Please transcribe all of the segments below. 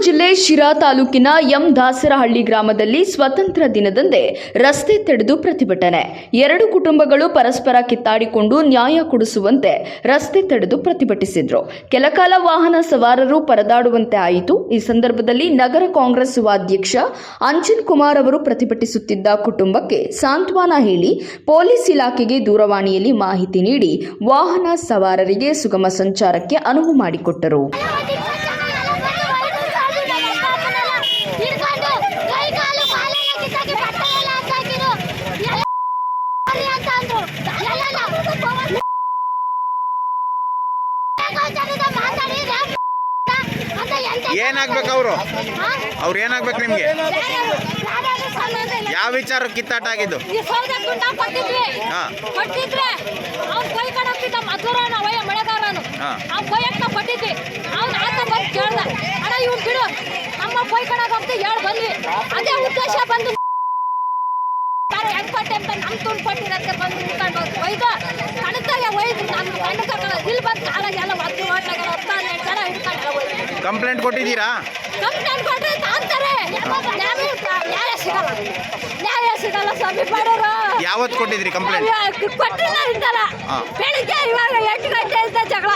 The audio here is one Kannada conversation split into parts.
ಜಿಲ್ಲೆ ಶಿರಾ ತಾಲೂಕಿನ ಎಂ ದಾಸರಹಳ್ಳಿ ಗ್ರಾಮದಲ್ಲಿ ಸ್ವತಂತ್ರ ದಿನದಂದೇ ರಸ್ತೆ ತಡೆದು ಪ್ರತಿಭಟನೆ. ಎರಡು ಕುಟುಂಬಗಳು ಪರಸ್ಪರ ಕಿತ್ತಾಡಿಕೊಂಡು ನ್ಯಾಯ ಕೊಡಿಸುವಂತೆ ರಸ್ತೆ ತಡೆದು ಪ್ರತಿಭಟಿಸಿದ್ರು. ಕೆಲಕಾಲ ವಾಹನ ಸವಾರರು ಪರದಾಡುವಂತೆ ಆಯಿತು. ಈ ಸಂದರ್ಭದಲ್ಲಿ ನಗರ ಕಾಂಗ್ರೆಸ್ ಉಪಾಧ್ಯಕ್ಷ ಅಂಜನ್ ಕುಮಾರ್ ಅವರು ಪ್ರತಿಭಟಿಸುತ್ತಿದ್ದ ಕುಟುಂಬಕ್ಕೆ ಸಾಂತ್ವನ ಹೇಳಿ ಪೊಲೀಸ್ ಇಲಾಖೆಗೆ ದೂರವಾಣಿಯಲ್ಲಿ ಮಾಹಿತಿ ನೀಡಿ ವಾಹನ ಸವಾರರಿಗೆ ಸುಗಮ ಸಂಚಾರಕ್ಕೆ ಅನುವು ಮಾಡಿಕೊಟ್ಟರು. ಏನಾಗ್ಬೇಕು ಅವ್ರು ಏನಾಗ್ಬೇಕು ನಿಮ್ಗೆ? ಯಾವ ವಿಚಾರ ಕಿತ್ತಾಟ ಆಗಿದ್ದು? ಅದೇ ಉದ್ದೇಶ ಬಂದು ನಮ್ ತುಂಡು ಪಟ್ಟಿರತ್ತೆ ಬಂದು ಒಯ್ದು ಕಣತಾಗ ಒಯ್ದು ನಮ್ಮ ಕಣ್ಣು ಇಲ್ಲಿ ಬಂದು ಕಾಲಾಗೆಲ್ಲ ಒತ್ತು ಓಟ್ಲಾಗ ಜನ ಹಿಡ್ಕೊಂಡು ಕಂಪ್ಲೇಂಟ್ ಕೊಟ್ಟಿದ್ದೀರಾ? ಕಂಪ್ಲೇಂಟ್ ಕೊಟ್ಟರೆ ತಾಂತಾರೆ, ನ್ಯಾಯ ಸಿಗಲ್ಲ ಸ್ವಾಮಿ ಬಡವರು. ಯಾವತ್ತು ಕೊಟ್ಟಿದ್ರಿ ಕಂಪ್ಲೇಂಟ್? ಕೊಟ್ಟಿಲ್ಲ ಇಂತಲ್ಲ ಬೆಳಿಗ್ಗೆ ಇವಾಗ 8 ಗಂಟೆಯಿಂದ ಜಗಳ.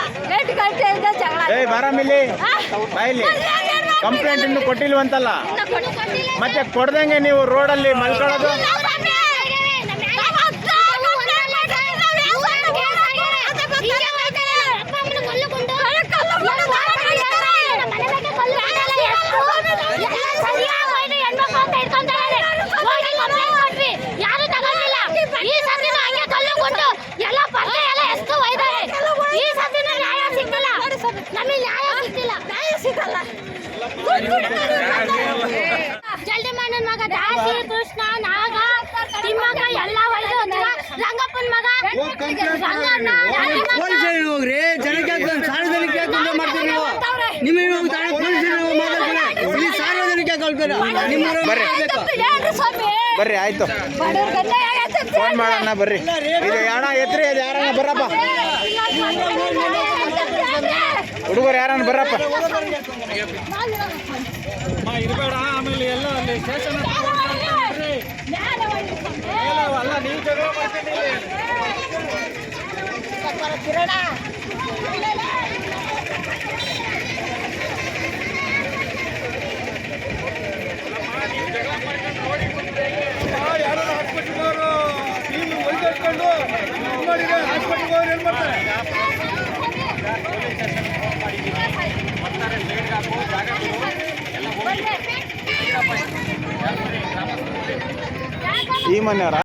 ಕಂಪ್ಲೇಂಟ್ ಇನ್ನು ಕೊಟ್ಟಿಲ್ವಂತಲ್ಲ, ಮತ್ತೆ ಕೊಡ್ದಂಗೆ ನೀವು ರೋಡಲ್ಲಿ ಮಲ್ಕೊಳ್ಳೋದು? ಜಲ್ದಿ ಮಾಡನ್ ಮಗ ದಾಸಿ ಕೃಷ್ಣ ನಾಗ ತಿಮ್ಮಗ ಎಲ್ಲ ಒಯ್ದು ರಂಗಪ್ಪನ ಮಗ ಹೋಗ್ರಿ. ಜನಕ್ಕೆ ಸಾರ್ವಜನಿಕ ಮಾಡ್ತೀರಿ ನೀವು. ನಿಮ್ಮ ಸಾರ್ವಜನಿಕ ಬರ್ರಿ, ಆಯ್ತು, ಫೋನ್ ಮಾಡೋಣ. ಬರ್ರಿ, ಇದು ಯಾಣ ಎತ್ರಿ, ಅದು ಯಾರನ್ನ ಬರ್ರಪ್ಪ, ಹುಡುಗರು ಯಾರನ್ನ ಬರ್ರಪ್ಪ. ಇರಬೇಡ, ಆಮೇಲೆ ಎಲ್ಲ ಅಲ್ಲಿ ಸ್ಟೇಷನ್ ಅಲ್ಲ, ನೀವು ಜಗಳ ಮಾಡ್ತೀನಿ. ಯಾರು ಹಾಸ್ಪಿಟ್ಲಿಗೆ ಅವರು ನೀವು ಒಯ್ದುಕೊಂಡು ಮಾಡಿದ್ರೆ ಹಾಸ್ಪಿಟ್ಲಿಗೆ ಅವ್ರು ಏನು ಮಾಡ್ತಾರೆ? ಈ ಮನೆಯವರ